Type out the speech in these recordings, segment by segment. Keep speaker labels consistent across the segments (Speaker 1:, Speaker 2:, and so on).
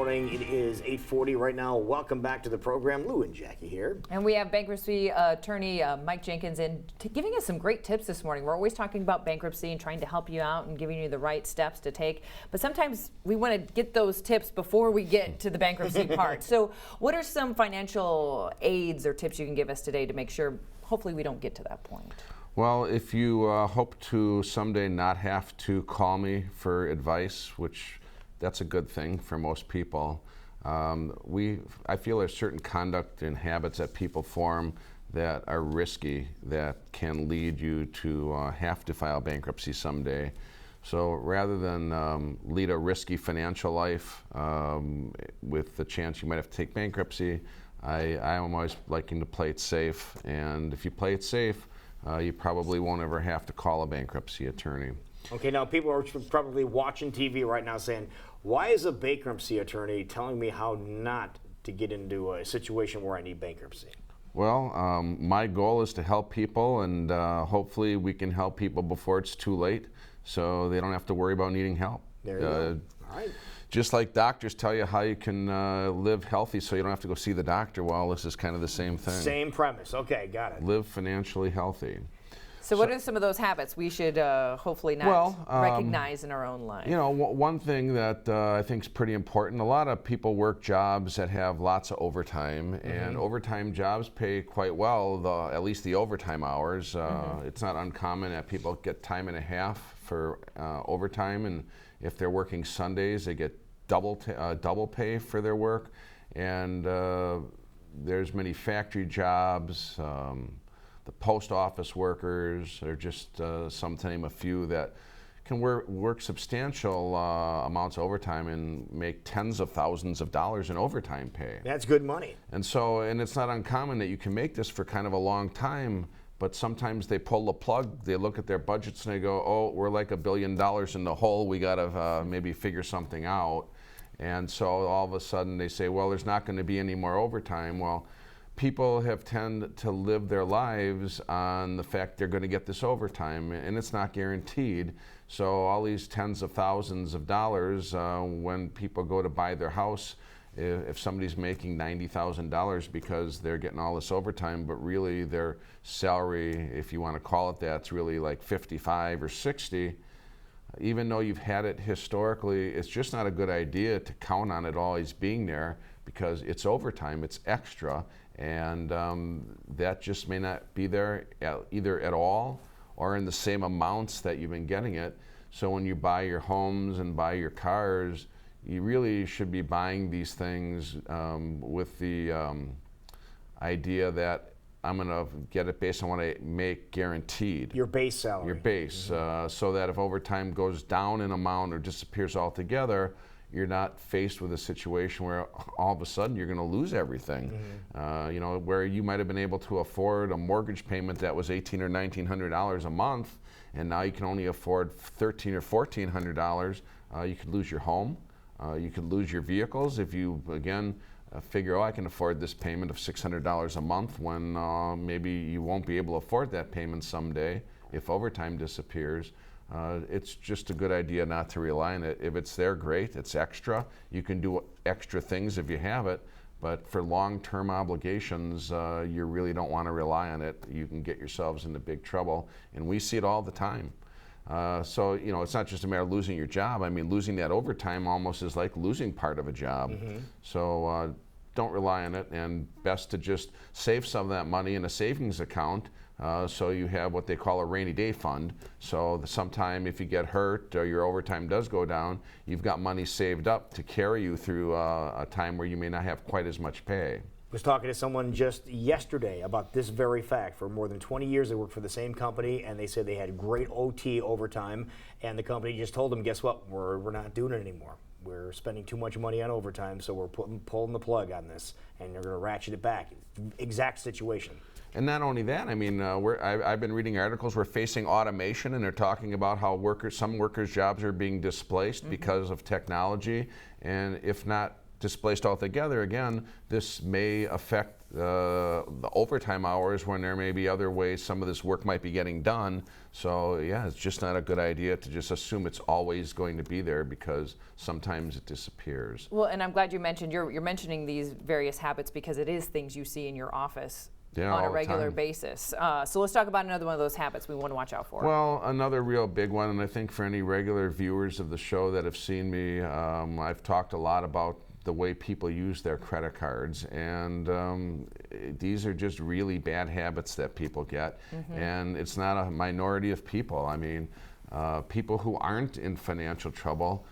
Speaker 1: Morning. It is 8:40 right now. Welcome back to the program. Lou and Jackie here.
Speaker 2: And we have bankruptcy attorney Mike Jenkins in giving us some great tips this morning. We're always talking about bankruptcy and trying to help you out and giving you the right steps to take. But sometimes we want to get those tips before we get to the bankruptcy part. So what are some financial aids or tips you can give us today to make sure hopefully we don't get to that point?
Speaker 3: Well, if you hope to someday not have to call me for advice, which that's a good thing for most people. I feel there's certain conduct and habits that people form that are risky, that can lead you to have to file bankruptcy someday. So rather than lead a risky financial life with the chance you might have to take bankruptcy, I'm always liking to play it safe. And if you play it safe, you probably won't ever have to call a bankruptcy attorney.
Speaker 1: Okay, now people are probably watching TV right now saying, why is a bankruptcy attorney telling me how not to get into a situation where I need bankruptcy?
Speaker 3: Well, my goal is to help people, and hopefully we can help people before it's too late so they don't have to worry about needing help.
Speaker 1: There you go. All right.
Speaker 3: Just like doctors tell you how you can live healthy so you don't have to go see the doctor, well, this is kind of the same thing.
Speaker 1: Same premise. Okay, got it.
Speaker 3: Live financially healthy.
Speaker 2: So what are some of those habits we should hopefully not recognize in our own life?
Speaker 3: You know, one thing that I think is pretty important, a lot of people work jobs that have lots of overtime, and overtime jobs pay quite well, at least the overtime hours. It's not uncommon that people get time and a half for overtime, and if they're working Sundays, they get double pay for their work. And there's many factory jobs, the post office workers, or just some to name a few, that can work substantial amounts of overtime and make tens of thousands of dollars in overtime pay.
Speaker 1: That's good money.
Speaker 3: And it's not uncommon that you can make this for kind of a long time, but sometimes they pull the plug, they look at their budgets and they go, oh, we're like $1 billion in the hole, we gotta maybe figure something out. And so all of a sudden they say, well, there's not gonna be any more overtime. Well, people have tended to live their lives on the fact they're going to get this overtime, and it's not guaranteed. So all these tens of thousands of dollars, when people go to buy their house, if somebody's making $90,000 because they're getting all this overtime, but really their salary, if you want to call it that, it's really like 55 or 60. Even though you've had it historically, it's just not a good idea to count on it always being there, because it's overtime, it's extra, and that just may not be there either at all or in the same amounts that you've been getting it. So when you buy your homes and buy your cars, you really should be buying these things with the idea that I'm going to get it based on what I make guaranteed.
Speaker 1: Your base salary.
Speaker 3: Your base, so that if overtime goes down in amount or disappears altogether, you're not faced with a situation where all of a sudden you're going to lose everything. You know, where you might have been able to afford a mortgage payment that was $1,800 or $1,900 a month, and now you can only afford $1,300 or $1,400. You could lose your home. You could lose your vehicles if you, again, figure, oh, I can afford this payment of $600 a month, when maybe you won't be able to afford that payment someday if overtime disappears. It's just a good idea not to rely on it. If it's there, great, it's extra. You can do extra things if you have it, but for long-term obligations, you really don't want to rely on it. You can get yourselves into big trouble, and we see it all the time. So, you know, it's not just a matter of losing your job. I mean, losing that overtime almost is like losing part of a job. So don't rely on it, and best to just save some of that money in a savings account. So you have what they call a rainy day fund. So sometime if you get hurt or your overtime does go down, you've got money saved up to carry you through a time where you may not have quite as much pay.
Speaker 1: I was talking to someone just yesterday about this very fact. For more than 20 years, they worked for the same company, and they said they had great OT overtime, and the company just told them, guess what, we're not doing it anymore. We're spending too much money on overtime, so we're pulling the plug on this, and they're going to ratchet it back. Exact situation.
Speaker 3: And not only that, I mean, I've been reading articles, we're facing automation, and they're talking about how some workers' jobs are being displaced because of technology, and if not displaced altogether, again, this may affect the overtime hours when there may be other ways some of this work might be getting done. So yeah, it's just not a good idea to just assume it's always going to be there, because sometimes it disappears.
Speaker 2: Well, and I'm glad you mentioned, you're mentioning these various habits because it is things you see in your office on a regular basis. So let's talk about another one of those habits we want to watch out for.
Speaker 3: Well, another real big one, and I think for any regular viewers of the show that have seen me, I've talked a lot about the way people use their credit cards, and these are just really bad habits that people get, and it's not a minority of people. I mean, people who aren't in financial trouble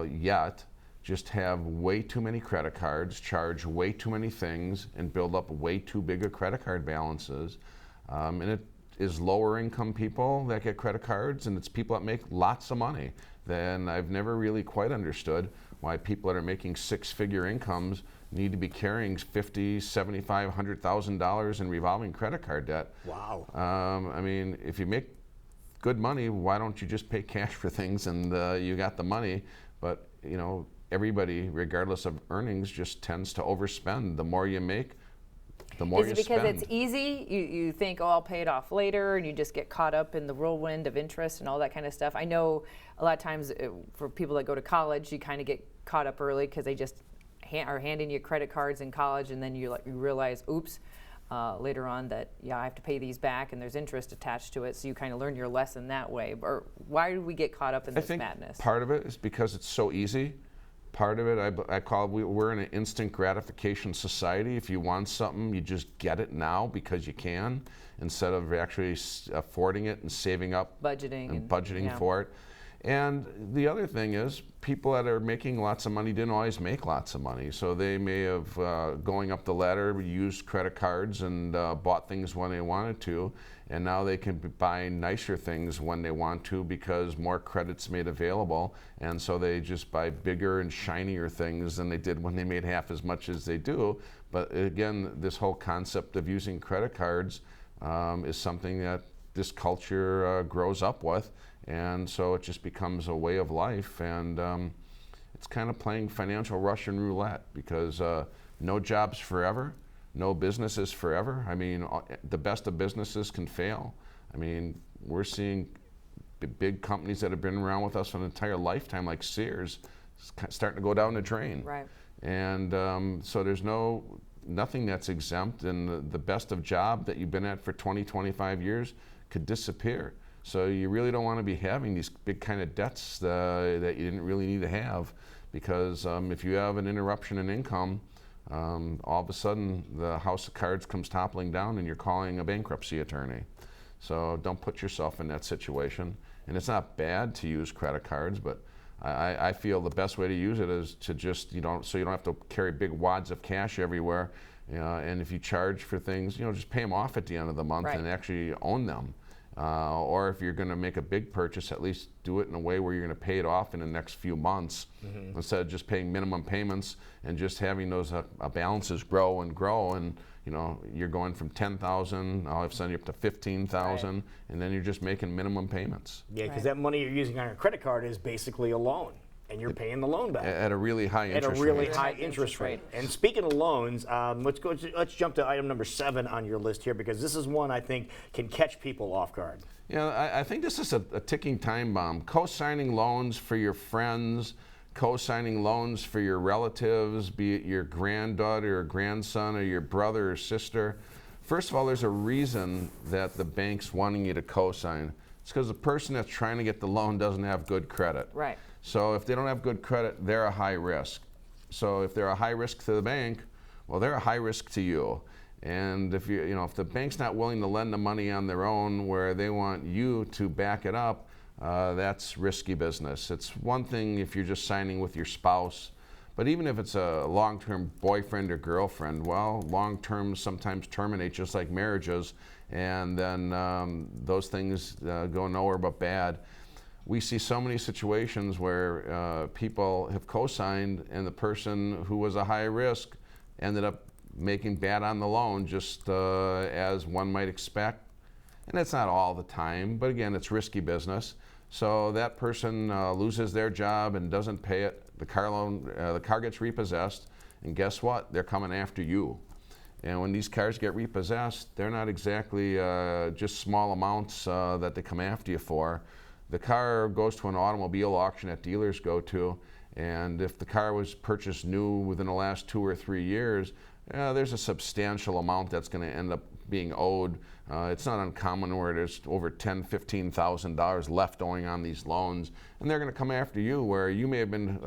Speaker 3: yet just have way too many credit cards, charge way too many things, and build up way too big of credit card balances. And it is lower income people that get credit cards, and it's people that make lots of money. Then I've never really quite understood why people that are making six-figure incomes need to be carrying $50,000, $75,000, $100,000 in revolving credit card debt.
Speaker 1: Wow.
Speaker 3: I mean, if you make good money, why don't you just pay cash for things and you got the money? But you know, everybody, regardless of earnings, just tends to overspend. The more you make, the more you spend.
Speaker 2: Is it because it's easy? You think, oh, I'll pay it off later, and you just get caught up in the whirlwind of interest and all that kind of stuff. I know a lot of times for people that go to college, you kind of get caught up early because they just are handing you credit cards in college, and then you realize, oops, later on that, yeah, I have to pay these back, and there's interest attached to it, so you kind of learn your lesson that way. Or why do we get caught up in this madness?
Speaker 3: Part of it is because it's so easy. Part of it, I call we're in an instant gratification society. If you want something, you just get it now because you can, instead of actually affording it and saving up, budgeting for it. And the other thing is, people that are making lots of money didn't always make lots of money. So they may have, going up the ladder, used credit cards and bought things when they wanted to. And now they can buy nicer things when they want to because more credit's made available. And so they just buy bigger and shinier things than they did when they made half as much as they do. But again, this whole concept of using credit cards is something that this culture grows up with. And so it just becomes a way of life, and it's kind of playing financial Russian roulette, because no job's forever, no business is forever. I mean, the best of businesses can fail. I mean, we're seeing big companies that have been around with us for an entire lifetime, like Sears, starting to go down the drain.
Speaker 2: Right.
Speaker 3: And so there's nothing that's exempt, and the best of job that you've been at for 20, 25 years could disappear. So you really don't want to be having these big kind of debts that you didn't really need to have, because if you have an interruption in income, all of a sudden the house of cards comes toppling down and you're calling a bankruptcy attorney. So don't put yourself in that situation. And it's not bad to use credit cards, but I feel the best way to use it is to just, so you don't have to carry big wads of cash everywhere. And if you charge for things, just pay them off at the end of the month and actually own them. Or if you're going to make a big purchase, at least do it in a way where you're going to pay it off in the next few months, instead of just paying minimum payments and just having those balances grow and grow, and you're going from $10,000, all of a sudden you're up to $15,000, and then you're just making minimum payments.
Speaker 1: Yeah, because that money you're using on your credit card is basically a loan, and you're paying the loan back
Speaker 3: at a really high interest rate.
Speaker 1: At a really high interest rate. And speaking of loans, let's jump to item number 7 on your list here, because this is one I think can catch people off guard.
Speaker 3: Yeah, I think this is a ticking time bomb. Co-signing loans for your friends, co-signing loans for your relatives, be it your granddaughter or grandson or your brother or sister. First of all, there's a reason that the bank's wanting you to co-sign. It's because the person that's trying to get the loan doesn't have good credit.
Speaker 2: Right.
Speaker 3: So if they don't have good credit, they're a high risk. So if they're a high risk to the bank, well, they're a high risk to you. And if if the bank's not willing to lend the money on their own, where they want you to back it up, that's risky business. It's one thing if you're just signing with your spouse, but even if it's a long-term boyfriend or girlfriend, well, long-term sometimes terminate just like marriages, and then those things go nowhere but bad. We see so many situations where people have co-signed, and the person who was a high risk ended up making bad on the loan, just as one might expect. And that's not all the time, but again, it's risky business. So that person loses their job and doesn't pay it. the car gets repossessed, and guess what? They're coming after you. And when these cars get repossessed, they're not exactly just small amounts that they come after you for. The car goes to an automobile auction that dealers go to, and if the car was purchased new within the last 2 or 3 years, there's a substantial amount that's going to end up being owed. It's not uncommon where there's over $10,000, $15,000 left owing on these loans, and they're going to come after you where you may have been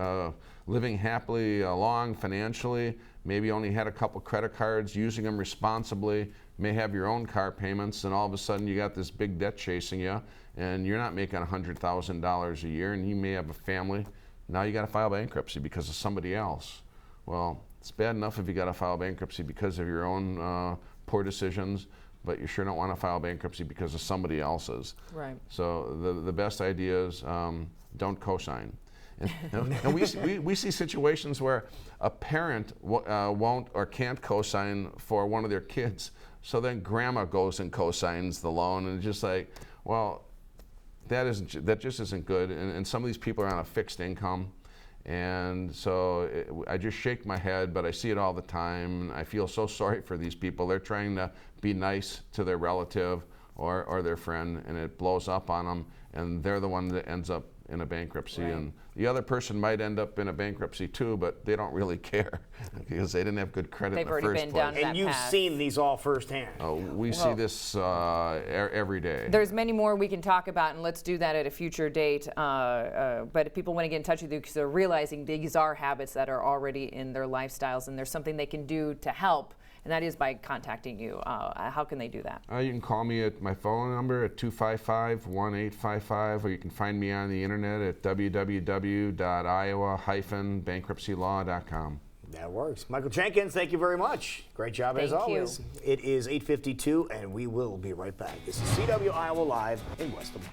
Speaker 3: living happily along financially, maybe only had a couple credit cards, using them responsibly, may have your own car payments, and all of a sudden you got this big debt chasing you, and you're not making $100,000 a year, and you may have a family. Now you got to file bankruptcy because of somebody else. Well, it's bad enough if you got to file bankruptcy because of your own poor decisions, but you sure don't want to file bankruptcy because of somebody else's.
Speaker 2: Right.
Speaker 3: So the best idea is don't co-sign. And we see situations where a parent won't or can't co-sign for one of their kids, so then grandma goes and co-signs the loan, and it's just like, well, that just isn't good. And some of these people are on a fixed income, and so I just shake my head, but I see it all the time. I feel so sorry for these people. They're trying to be nice to their relative or their friend, and it blows up on them, and they're the one that ends up in a bankruptcy.
Speaker 2: Right.
Speaker 3: And the other person might end up in a bankruptcy too, but they don't really care because they didn't have good credit
Speaker 2: They've
Speaker 3: in the
Speaker 2: already
Speaker 3: first
Speaker 2: been
Speaker 3: place.
Speaker 2: down
Speaker 1: And
Speaker 2: that
Speaker 1: you've
Speaker 2: path.
Speaker 1: seen these all firsthand.
Speaker 3: We see this every day.
Speaker 2: There's many more we can talk about, and let's do that at a future date. But if people want to get in touch with you because they're realizing these are habits that are already in their lifestyles, and there's something they can do to help, and that is by contacting you. How can they do that?
Speaker 3: You can call me at my phone number at 255-1855, or you can find me on the internet at www.iowa-bankruptcylaw.com.
Speaker 1: That works. Michael Jenkins, thank you very much. Great job as
Speaker 2: Thank you.
Speaker 1: always. It is 8:52, and we will be right back. This is CW Iowa Live in West Des Moines.